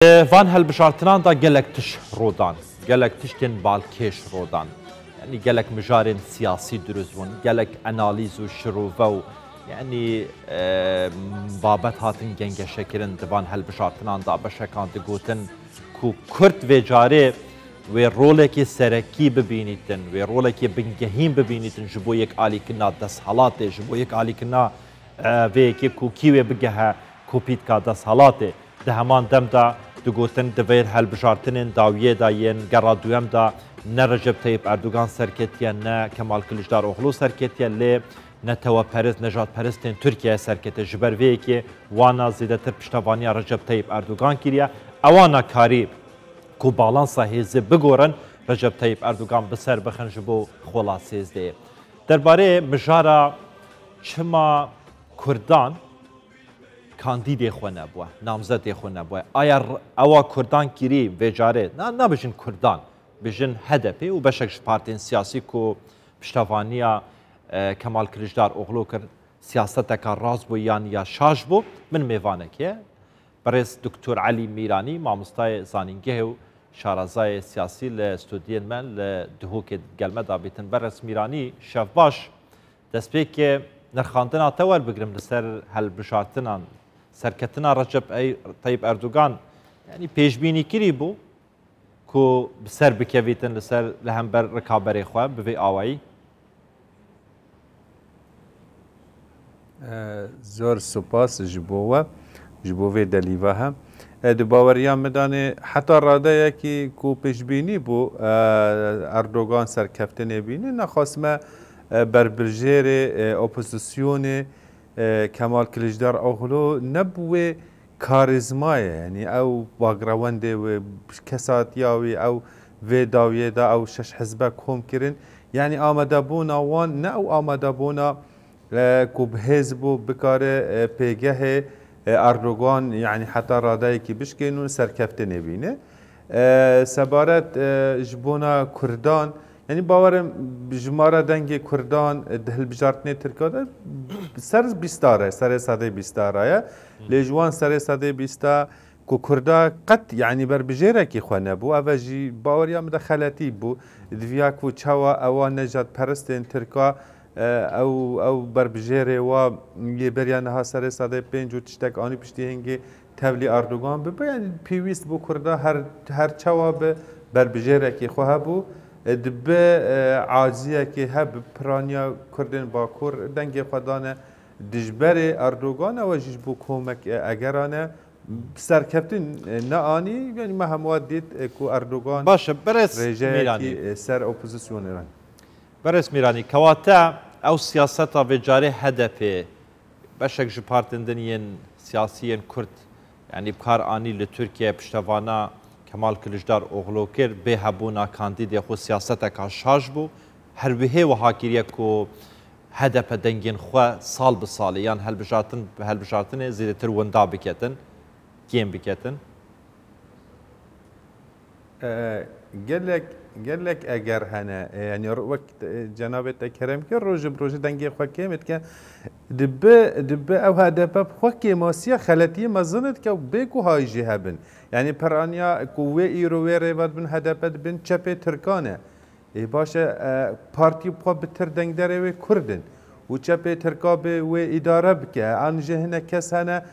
فان هالبشارتنان دا gelek tiş rodan, gelek tiştên balkêş rodan. Yani gelek mijarên siyasî duruzt bûn, gelek analîz û şirove û yani babet hatin gengeşekirin di van helbişartinan da beşekan digotin ku Kurd vê carê wê rolekê serekî bibînîtin, wê rolekê bingehîn bibînîtin ji bo yek alîkirina desthilatê, ji bo yek alîkirina vêyekê ku kî wê bigehe kopîtka desthilatê. Di heman dem da digotin divêr helbişartinên dawiyê da yên gera duyem da ne Recep Tayyip Erdogan serketiye ne Kemal Kılıçdaroğlu serketiye lê ne teweperist nejatperistên Tirkiye serkete ji ber vêyekê wana zêdetir piştevaniya Recep Tayyip Erdogan kiriye ewana karî ku balansa hêzê bigorin Recep Tayyip Erdogan bi ser bixin ji bo xola sêzdeyê. Derbarê mijara çima Kurdan کاندیدê xwe nebûye, namzetê xwe nebûye. Aya ewa Kurdan kirî vê carê nabêjin Kurdan, bêjin HDP û beşek ji partiyên siyasî ku piştevaniya Kemal Kılıçdaroğlu kir siyaseteka rast bû yan ya şaş bû min mêvanekê ye. Berêz Dr. Elî Mîranî mamostayê zanîngehê û şarazayê siyasî li studiyên me li Duhokê gelme dabîtin. Berêz Mîranî şevbaş destpêkê nirxandina te werbigirim li ser helbişartinan serketina Recep Tayyip Erdogan yani pêşbînî kirî bû ku bi ser bikevîtin li ser li hember rikaberê xwe bi vê awayî. Zor spas ji bo we ji bo vê delîva hem. Di baweriyan me danê heta radeyekî ku pêşbînî bû Erdogan serkeftinê bîne nexwastime berbijêrê opozisyonê Kemal Kılıçdaroğlu nebûye karizmayê yani ew bagrawendê wê kesatiya wê ew vê dawiyê da ew şeş hizbe kom kirin yani amadebûna wan ne ew amadebûna ku bi hêz bû bikare pêgehê Erdogan yani heta radeyekî bişkên û serkeftinê bîne. Sebaret ji bona Kurdan yani bawerim jimara dengê Kurdan di hilbijartinê Tirkiye de ser bîstar e serê sedê bîstar ye lê ji wan serê sedê bîsta ku Kurda qet yani berbijêrekî xwe nebû ev jî baweriya min de xeletî bû diviya ku çawa ewa nejatperistên Tirkiye ew berbijêrê wa yê beriya niha serê sedê pênc û tiştek anî piştî hêngê tevlî Erdogan bibe yani pêwîst bû Kurda her çawa bi berbijêrekî xwe hebû dibe aciyekê heb piraniya Kurdên Bakur dengê xwe dane dijberê Erdogan ew jî ji bo komek egerane serkeftin ne anî yani me hemû dît ku Erdogan Baş e berêz rêjeyekî ser opozisyonê re. Berêz Mîranî kewate ew siyaseta vê carê HDP beşek ji partiyên din yên siyasiyên Kurd yani kar anî li Tirkiye piştevana Kemal Kılıçdaroğlu kir bê hebûna kandîdê xwe siyaseteka şaş bû her wihê wiha kiriye ku HDP dengên xwe sal bi salê yan helbişartinê zêdetir winda biketin kêm biketin. Gelek eger hene yani wek cenabê te kerem kir roj bi rojê dengê xwe kêm etke dibe ew HDP xwe kêmasiya xeletiyê mezin etke bê ku hay jî hebin yani peraniya ku wê îro wê rêvet bin HDP dibin çepê Tirkan e baş e partî xwe bi tir dengderê wê Kurdin û çepê Tirka bê wê îdare bike an ji hinek kes hene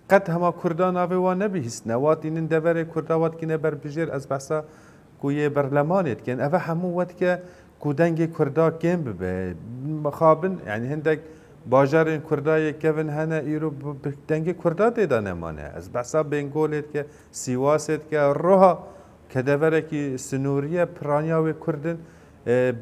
qet hema Kurdan avê wan nebihîstin watînin deverê Kurda watkine berbijêr ez behsa ku yê berlemanê dikin ev hemû wetke ku dengê Kurda kêm bibe mixabin yani hindek bajarên Kurdayê kevin hene îro dengê Kurda tê de nemane ez behsa Bengolê dike Sîwasê dike roha kedeverekî sinûriye piraniya wê Kurdin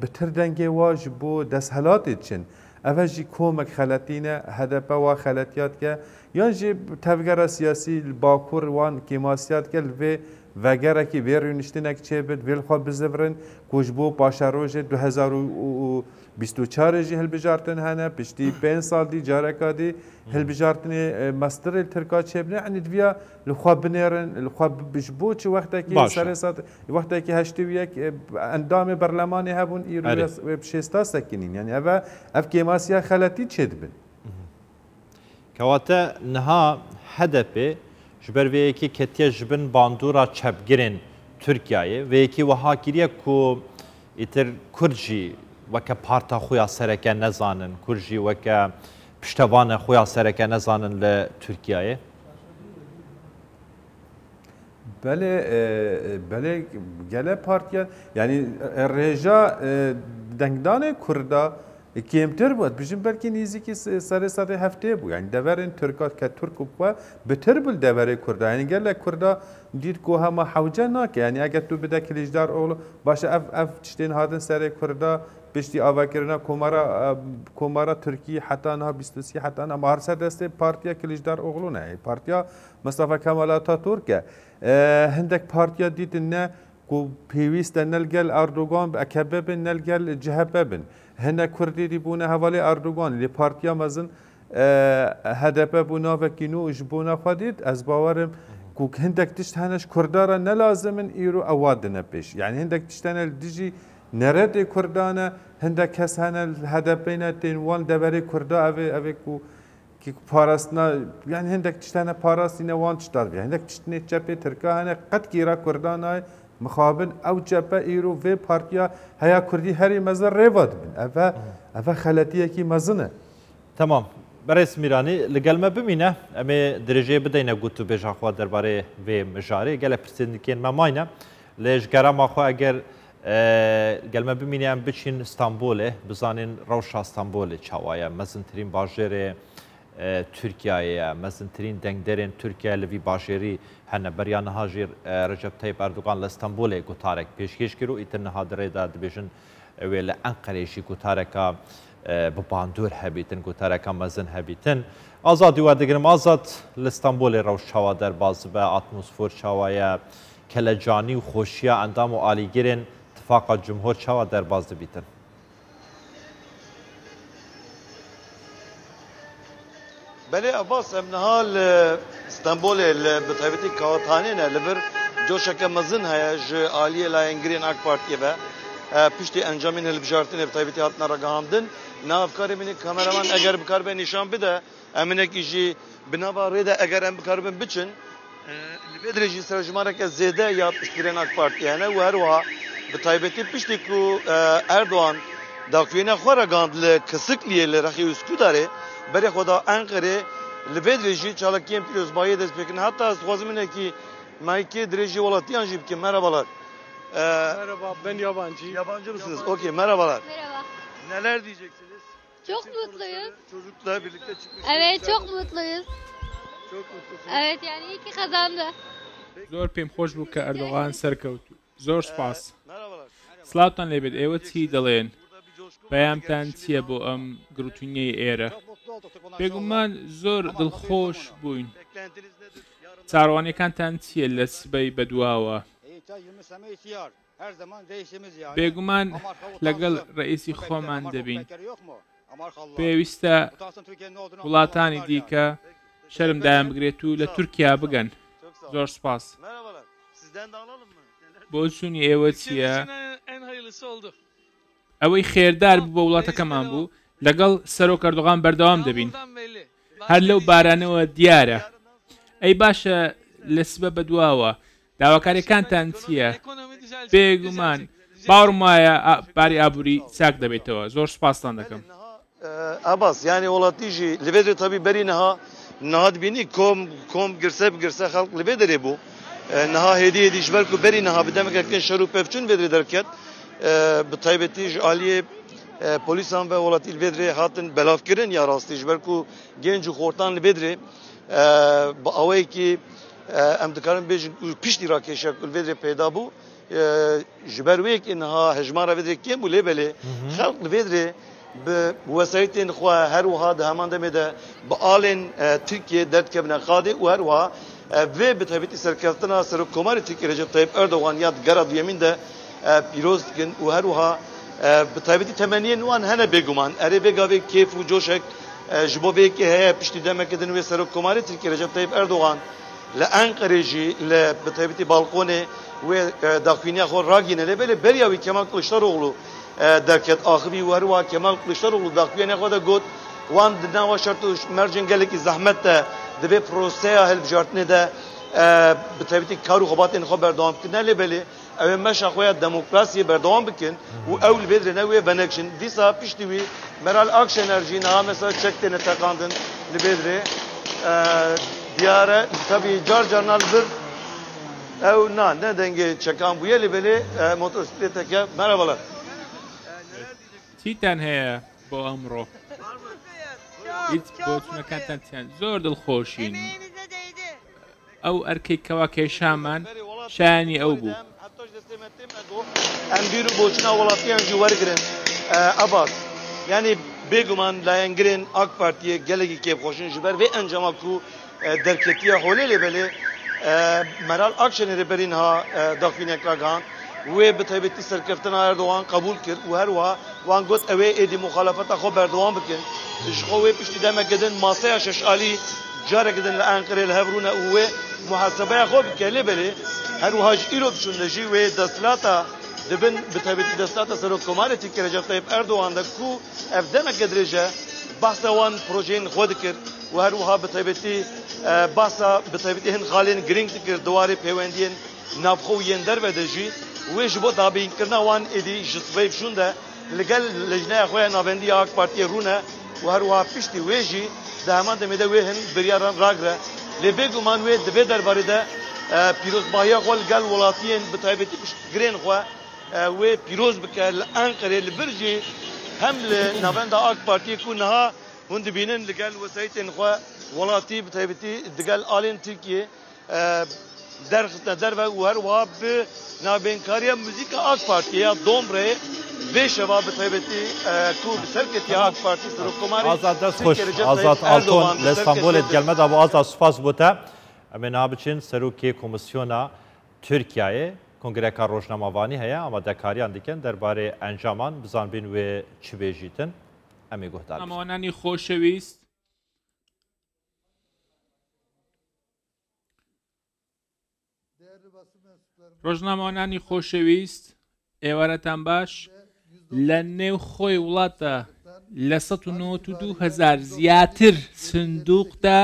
bi tir dengê wa ji bo desthilatê diçin ev jî komek xeletîne HDP wa xeletiya dike yan jî tevgera siyasî li Bakur wan kêmasiya dike li vê vegerekî vê rûniştinek çêbit vê xwe bizivirin ku ji bo paşa rojê 2024 jî hilbijartin hene piştî 5 sal dî careka dî hilbijartinê mestirê Tirka çêbine yani diviya li xwe binêrin li xwe ji bo çi wextekî serê sed wextekî heştî yek endamê berlemanê hebûn îro wê şêsta sekînîn yani ev kêmasiya xeletî çê dibin. Kewate niha HDP جبر ویکی کتیه جبن باندورا چپگرین ترکیه ویکی وها کریه کو ایتر کرجی وکه پارتا خویا سرکه نزانن کرجی وکه پشتوان خویا سرکه نزانن لترکیه بله گله پارتیا یعنی رژا دنگدان کردا کمتر بود بیشتر بلکه نیزی سر هفته بود یعنی دورن ترکات که ترک بود بهتر بود دوره کردا یعنی گله کردا دید که همه حوجه ناکه یعنی اگر تو بده کلیجدار اول باشه اف چتین هادن سر کردا بیشتر آوکرنا کمارا ترکی حتی نه 23 حتی نه مارسه دسته پارتیا کلیجدار اولونه پارتیا مصطفی کمال آتاتورک هندک پارتیا دید نه کو پیوست نلگل اردوغان اکبب نلگل جهببن هنده کردی دی بونه حوالی اردوغان لی پارتیا مزن هدف بونا و کینو اجبونا خودید از باورم کو هندک تشت هنش کردارا نلازمن ایرو اواد نپیش یعنی هندک تشتن دیجی نرد کردانه هندک کس هنل هدف بین تینوان دوری کردا اوی کو که پاراستنا یعنی هندک تشتن پاراستی نوان چطور بیا هندک تشتنی چپی ترکا هنه قد کیرا کردانای مخابن او جبه ایرو و پارتیا هیا کردی هری مزر ریواد بین اوه خلطیه کی مزنه تمام برای میرانی لگل ما ببینه اما درجه بدینه گوتو بجا خوا درباره و مجاری گله پرسندکین ما ماینه لجگرا ما خوا اگر گل ما ببینه ام بچین استانبوله بزانین روشا استانبوله چاوایا مزنترین باجره ترکیه مزنترین دنگدرین ترکیه لوی باشری هنه بریان هاجر رجب طیب اردوغان لاستانبول گوتارک پیشکش کرو ایتن هادره داد بیشن ویل انقریشی گوتارکا بباندور هبیتن گوتارکا مزن هبیتن آزادی و دگرم آزاد لاستانبول روش چوا در باز به اتمسفر چوایا کلجانی و خوشیا اندام و آلیگرین اتفاق جمهور چوا در باز بیتن بله عباس ام نهال استانبول بطبيعتي كواتانين لبر جوشك مزن هيا ج عاليه لا انجرين اك بارتي به پشتی انجامین هلبجارتین بطبيعتي هاتنا رقامدن نافکاری منی کامeraman اگر بکار به نشان بده امنه کیجی بنابا رده اگر ام بکار به بچن لبدرجی سرجمارك زياده یا پشتیرن اک پارتی هنه و هر وا بطبيعتي پشتی کو اردوان داخوینا خورا گاند لکسکلیه لرخی اسکو داره برای خدا انقره لبدرجی چالکیم پیروز باید از بکن حتی از خوازمینه کی مایکی درجی ولاتیان جیب ki merhabalar. Merhaba ben yabancı. Yabancı mısınız? Okey merhabalar. Merhaba. Neler diyeceksiniz? Çok mutluyuz. Çocukla birlikte çıkmışsınız. Evet çok mutluyuz. Çok mutlusunuz. Evet yani iyi ki kazandı. زۆر پێم خۆش بوو کە ئەردۆغان سەرکەوت زۆر سپاس Merhabalar. سلااوتان لێبێت ئێوە چی دەڵێن بەیامتان چییە بۆ ئەم گروتونیەی ئێرە بێگومان زۆر دڵخۆش بووین Beklentiniz nedir? Yarın چاڕوانەکانتان چییە لە سبەی بەدواوە بێگومان لەگەڵ ڕئیسی خۆمان دەبین پێویستە وڵاتانی دیکە شەرمدایان بگرێت و لە تورکیا بگەن زۆر سپاس merhabalar. Sizden de alalım mı? بۆ چوونی ئێوە چییە ئەوەی خێردار بوو بە وڵاتەکەمان بوو لەگەڵ سەرۆک ئەردۆغان بەردەوام دەبین هەر لەو بارانەوە دیارە ئەی باشە لە سبە بەدواوە داواکاریەکانتان چییە بێگومان باوڕم وایە باری ئابووری چاک دەبێتەوە زۆر سپاستان دەکەم Abbas yani olatiji libedre tabi beri naha bini kom girse halk libedre bu naha hediye ediş belki beri naha bidemek erken şarup pevçün vedre derket bu taybetij aliye polisan ve olat libedre hatın belafkirin ya rastij belki genç hortan libedre bu avay ki em dikarin bejin pişti rakeşak libedre peyda bu جبرويك انها هجماره بدري كيم وليبلي خلق بدري بوسائل خوا هر وهذا همان دمده بآلن تركيا درد كبنا قاضي وهروا ve بتابعت سركفتنا سرک کماری ترکیه رجب طیب اردوغان یاد گرد یمین ده پیروز کن وهروها بتابعت تمنیه نوان هنه بگمان اره بگاوی کیف و جوشک جبوی که هیا پشتی دم کدن و سرک کماری ترکیه رجب طیب اردوغان لانقرهجی لبتابعت بالقونه و داخوینیا خور راگینه لبله بریاوی کمال کلشتاروغلو درکت آخری وهروا کمال کلشتاروغلو داخوینیا خود گود وان دنوا شرط مرجن گلکی زحمت ده دبی پروسه هل بجارتنه ده بتابعتي كارو خبات إن خبر دوام كنا لبلي أو مش أخويا ديمقراطية بردوام بكن وأول بدر نوي بنكشن دي صار بيشتوي مرال أكشن أرجينا مثلا شكت نتقاندن لبدر ديارة تبي جار بر أو نا ندنج شكام بويا لبلي موتوسيكلتك مرحبا چیتان هەیە بۆ ئەمڕۆ هیچ بۆچونەکانتان زۆر دڵخۆشین ئەو ئەرکەی کەوا کێشامان شایانی ئەو بوو ئەم بیر و بۆچنە وڵاتیانجی وەرگرن ئەباس یعنی بێگومان لایەنگرن ئاک پارتیە گەلێکی کێبخۆشن ji ber vê encama ku derketiya holê lêbelê meral akşenerê berîn ha daxwînekra gihan wê bi taybetî serkeftina Erdogan qebûl kir û her wiha wan got ew ê êdî muxalefeta xwe berdewam bikin ji xwe wê piştî demek gedin masaya şeşalî carek gedin li Enqerê li hevrûne û wê muhesebeya xwe bike lêbelê her wiha ji îro bişûne jî wê destfilata dibin bi taybetî destfilata Serokkomarê Tirkiye Recep Tayyip Erdogan de ku ev demeke dirêje bahsa wan projeyên xwe dikir û her wiha bi taybetî bahsa bi taybetî hin xalên giring dikir diwarê peywendiyên navxwe û yên derve de jî wê ji bo dabînkirina wan êdî ji sibê bişûn de li gel lejneya xwe ya navendiya AK Partiyê rûne û her wiha piştî wê jî di heman demê de wê hin biryaran ragire lê bêguman wê di vê derbarê de pîrozbahiya xwe li gel welatiyên bi taybetî girên xwe wê pîroz bike li Enqerê li bir jî hem li navenda AK Partiyê ku niha hûn dibînin li gel wesayetên xwe welatî bi taybetî di gel alên Tirkiye derxiste derve û her wiha bi navbênkariya muzîka AK Partiyê ya Dombreyê vê şeva bi taybetî ku li serketiya AK Partî Serokkomarê Azad dest xoş Azad Alton li Stenbolê gelme da bu Azad spas bû te em ê nabiçin serokê Komisyona Tirkiyeyê Kongreka Rojnamavanî heye amadekariyan dikin derbarê encaman bizanbîn wê çi bêjîtin em ê guhdar ئەمانانی خۆشەویست ڕۆژنامەوانانی خۆشەویست ئێوارەتان باش لە نێو خۆی وڵاتە لە 1992,000 زیاتر سندوقدا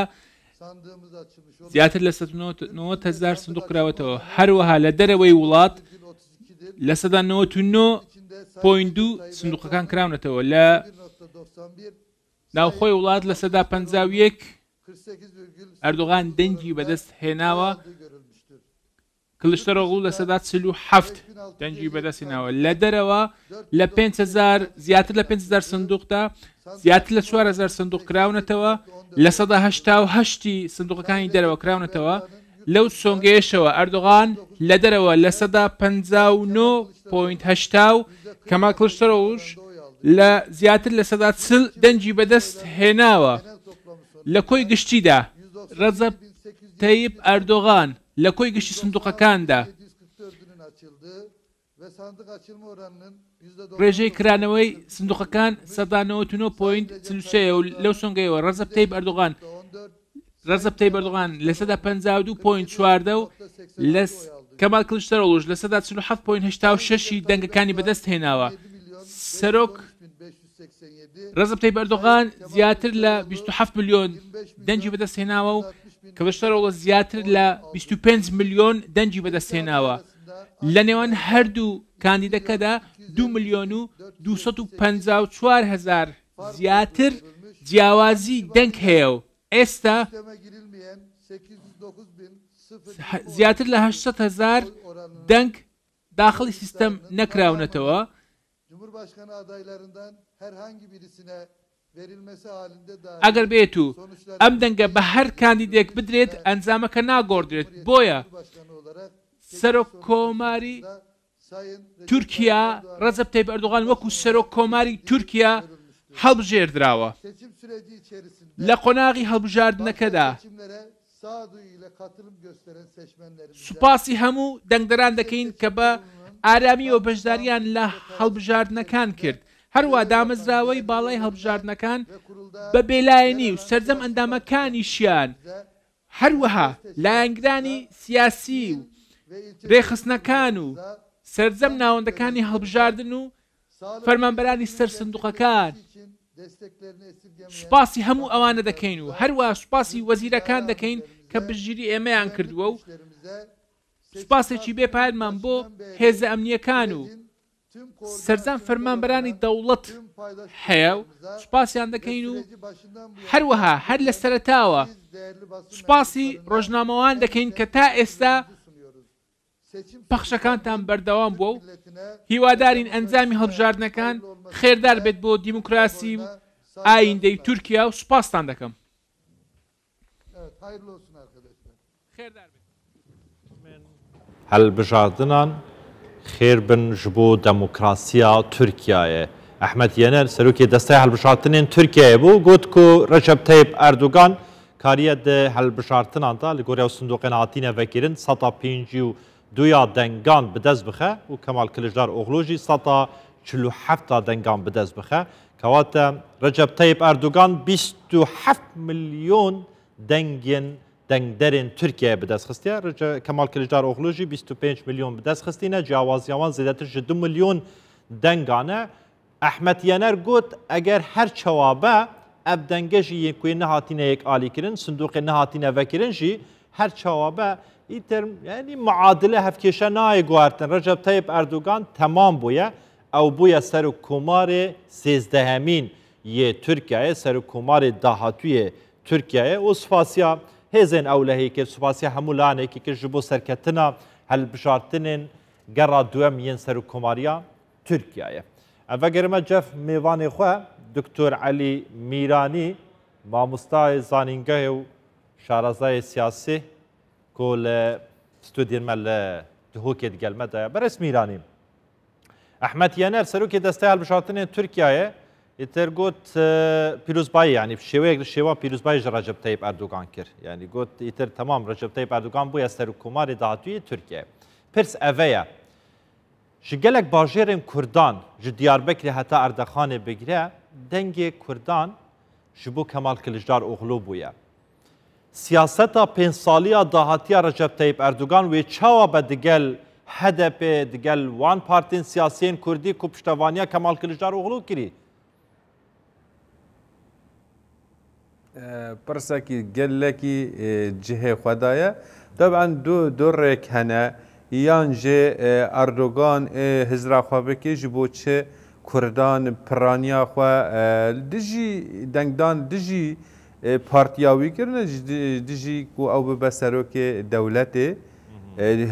زیاتر لە 1990,000 سندوق کراوەتەوە هەروەها لە دەرەوەی وڵات لە سەدا 99.2 سندوقەکان کراونەتەوە لە ناوخۆی وڵات لە سەدا 51 ئەردۆغان دەنگی بەدەست هێناوە کلشتەرۆغڵ لە سەدا 47 دەنگی بەدەستێناوە لە دەرەوە لە 5,000 زیاتر لە 5,000 سندوقدا زیاتر لە 4,000 سندوق کراونەتەوە لە سەدا 88 سندوقەکانی دەرەوە کراونەتەوە لەو سۆنگەیەشەوە ئەردۆغان لە دەرەوە لە سەدا 59.8 کەما کلشتەرۆژ لە زیاتر لە سەدا 40 دەنگی بەدەست هێناوە لە کۆی گشتیدا ڕەجەب تەیب ئەردۆغان لە کۆی گشتی سندوقەکاندا ڕێژەی کرانەوەی سندوقەکان 99.3 و لەو سۆنگەیەوە ڕەجەب تەیب ئەردۆغان لە سەدا 52.4 و لە کەمال کلشتەرۆژ لە سەدا 47.86 دەنگەکانی بەدەست هێناوە سەرۆک ڕەجەب تەیب ئەردۆغان زیاتر لە 27 ملیۆن دەنگی بەدەست هێناوە و کلشتەرۆژ زیاتر لە 25 ملیۆن دەنگی بەدەست هێناوە لە نێوان هەردوو کاندیدەکەدا 2,254,000 زیاتر جیاوازی دەنگ هەیە و ئێستا زیاتر لە 800,000 دەنگ داخلی سیستەم نەکراونەتەوە ئەگەر بێت و ئەم دەنگە بە هەر کاندیدێک بدرێت ئەنجامەکە ناگۆڕدرێت بۆیە سەرۆک کۆماری تورکیا ڕەجەب تەیب ئەردۆغان وەکو سەرۆک کۆماری تورکیا هەڵبژێردراوە لە قۆناغی هەڵبژاردنەکەدا سوپاسی هەموو دەنگدەران دەکەین کە بە ئارامی و بەشداریان لە هەڵبژاردنەکان کرد هەروە دامەزراوەی باڵای هەڵبژاردنەکان بە بێلایەنی و سەرجەم ئەندامەکانیشیان هەروەها لایەنگرانی سیاسی و ڕێخستنەکان و سەرجەم ناوەندەکانی هەڵبژاردن و فەرمانبەرانی سەر سندوقەکان سوپاسی هەموو ئەوانە دەکەین و هەروە سوپاسی وەزیرەکان دەکەین کە بژیری ئێمەیان کردووە و سوپاسێکی بێپایلمان بۆ هێزە ئەمنیەکان و سەرجەم فەرمانبەرانی دەوڵەت هەیە و سوپاسیان دەکەین و هەروەها هەر لە سەرەتاوە سوپاسی ڕۆژنامەوان دەکەین کە تا ئێستا پەخشەکانتان بەردەوام بووە و هیوادارین ئەنجامی هەڵبژاردنەکان خێردار بێت بۆ دیموکراسی و ئایندەی تورکیا و سوپاستان دەکەم. هەڵبژاردنان خێر بن ji bo demokrasiya Tirkiyeyê. Ehmed Yener serokê destaya helbişartinên Tirkiyeyê bû got ku Recep Tayyip Erdogan kariye de helbişartinan da li gorî sindoqên hatîne vekirin seta pêncî û duya dengan bi dest bixe û Kemal Kılıçdaroğlu jî seta 47 dengan bi dest bixe. Kewate Recep Tayyip Erdogan 27 milyon dengên dengderên Tirkiye bi dest xistiye. Kemal Kılıçdaroğlu jî 25 milyon bi dest xistîne. Ciwaziya wan zêdetir ji 2 milyon dengan e. Ehmed Yener got eger her çawabe ev denge jî yên ku yê nehatîne yekîkirin, sindoqê nehatîne vekirin jî her çawabe îter yani muadile hevkêşe nayê guhertin. Recep Tayyip Erdogan temam bûye. Ew bûye serokkomarê sêzdehemîn yê Tirkiyeyê, serokkomarê dahatûyê Tirkiyeyê û spasiya hêzên ewlehî kir, spasiya hemû lanekî kir ji bo serketina helbişartinên gera duem yên serokkomariya Tirkiyeyê. Ev vegerime cef mêvanê xwe Dr. Elî Mîranî, mamostayê zanîngehê û şarazayê siyasî ku li stûdiyên me li dihokê digel me daye. Beres Mîranî. Ehmed Yener serokê destaya helbişartinên Tirkiyeyê îtir got pîrozbayî yani şêweyek li şêwa pîrozbayî ji Recep Tayyip Erdogan kir. Yani got îtir temam Recep Tayyip Erdogan bûye serokkomarê dahatûyê Tirkiye. Pirs ev ye. Ji gelek bajêrên Kurdan ji Diyarbekirê heta Erdexanê bigire dengê Kurdan ji bo Kemal Kılıçdaroğlu bûye. Siyaseta pênc saliya dahatiya Recep Tayyip Erdogan wê çawa be digel HDP digel wan partiyên siyasiyên Kurdî ku piştevaniya Kemal Kılıçdaroğlu kirî. Pirsekî gelekî cihê xwedaye taban du rêk hene yan jê Erdogan hizra xwe bike ji bo çi Kurdan piraniya xwe dijî dengdan dijî partiya wî kirine dijî ku ew bibe serokê dewletê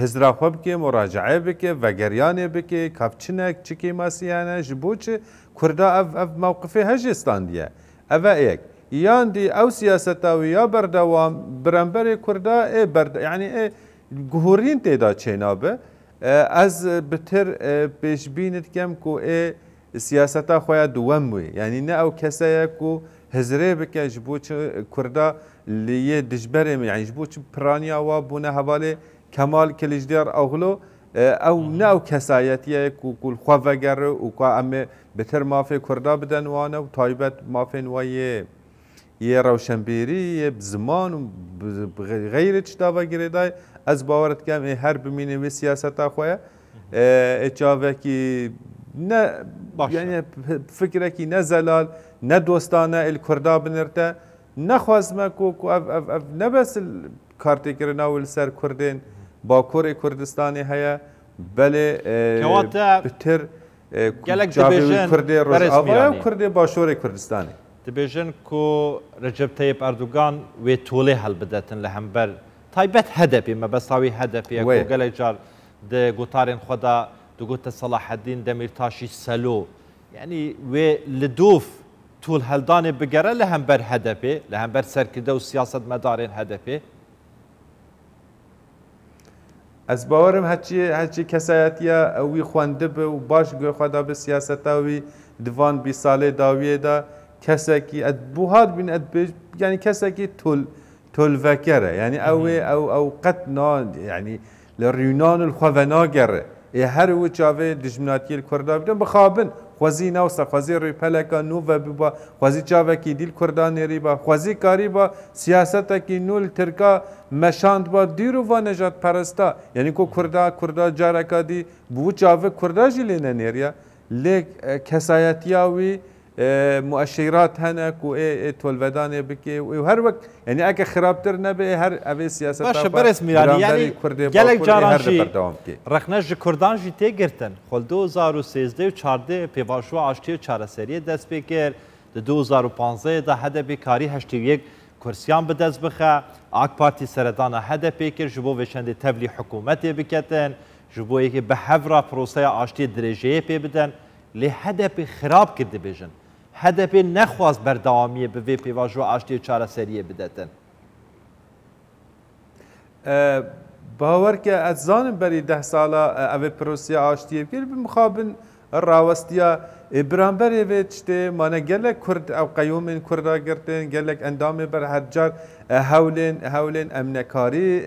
hizra xwe bike, muracae bike, vegeryanê bike, kavçinek çikê masiyane ji bo çi Kurda ev mewqifê hejê standiye. Ev e yek. Yan dî ew siyaseta wî ya berdewam biremberê Kurda yani guhurîn têda çênabe. Ez bi tir pêşbînê dikem ku siyaseta xwe ya duwem wê. Yani ne ew kese ye ku hizrê bike ji bo çi Kurda li yê dijberê yani ji bo çi piraniya wa bûne hevalê Kemal Kılıçdaroğlu ew ne ew kesayetiye ku xwe vegere û ku em ê bi tir mafê Kurda bidin wan ew taybet mafên we yê rewşenbêrî yê bi ziman û bi xeyrê tişta vegirê dayê ez bawer dikim her bimîne wê siyaseta xwe ye çavekî ne yani fikrekî ne zelal ne dostane el Kurda binirte nexwazime ku ev nebes kartêkirina wê li ser Kurdên Bakurê Kurdistanê heye belê bi tir cavê Kurdê Rojava û Kurdê Başorê Kurdistanê. Dibêjin ku Recep Tayyip Erdogan wê tolê helbidetin li hember taybet HDP mebesta wî HDP ku gelek car di gotarên xwe da digote Salaheddîn Demirtaşî Selo yani wê li dov tol heldanê bigere li hember HDP li hember serkirde û siyasetmedarên HDP. Ez bawerim hecî kesayetiya wî xwendibe û baş guya xwe da bi siyaseta wî divan bî salê dawiyê da kesekî bû hat bîn yani kesekî tolveker e yani ew qet yani li rînanil xwe ve nagere her wî çavê dijminatiyê Kurda bidin bixabin xwezî newsa xwezî rêpeleka nû ve biba xwezî çavekî dîl Kurda nêrî ba xwezî karî ba siyasetekî nû li Tirka meşand ba dîr û va nejatperesta yani ku Kurda careka dî bû çavê Kurda jî lê nenêriye lê kesayetiya wî مؤشرات هناك تولفدان بكي وهر وقت يعني اگه خرابتر نبه هر اوی سیاست باشه برس میرانی یعنی گلک جارانجی رخنش کردان جی تی گرتن خل 2013 و 14 پیواشو آشتی و چهار سری دست بکر 2015 ده هدف کاری 81 کرسیان به دست بخه آک پارتی سردان هدف بکر جبو وشنده تبلی حکومت بکتن جبو یکی به هفرا پروسه آشتی درجه پی بدن لی هدف خراب کرده بیشن هدف نخواست بردوامیه به وی پیواژو آشتی چهار سریه بدتن باور که از زانم بری 10 ساله اوی پروسه آشتیه بکر بمخابن راوستیا برانبری ویچته مانه گلک کرد او قیومین کردا گرتن گلک اندام بر هر جار هولین امنکاری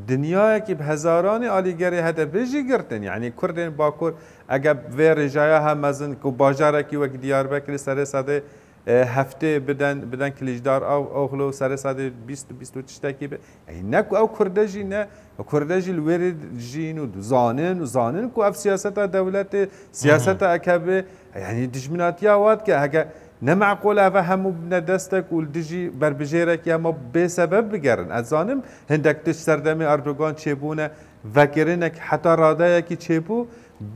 دنیای که به هزاران آلیگری هده بیجی گرتن یعنی کردین باکر اگر وی رجایا هم مزن کو باجاره کی وقت دیار بکری سر ساده هفته بدن کلیجدار او خلو سر ساده 20 تشتکی به یعنی نه او کردجی نه کردجی الورد جین و زانن کو اف سیاست دولت سیاست اکبه یعنی دشمناتی واد که اگر نمعقول اوه همو ندستك والدجي بربجيرك يا ما بسبب بقرن ازانم هندك تش سردمي اردوغان چيبونه وكرنك حتى رادايكي چيبو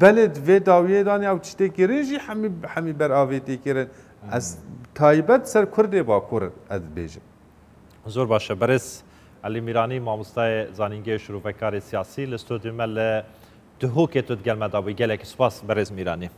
بلد في داويه داني او چتي كرنجي حمي بر آويتي كرن از تايبت سر كردي باكور از بيجي زور باشه برس علی میرانی ماموستای زانینگی شروع کار سیاسی لستودیو مل دهو که تو دگل مداوی گلک سپاس برس میرانی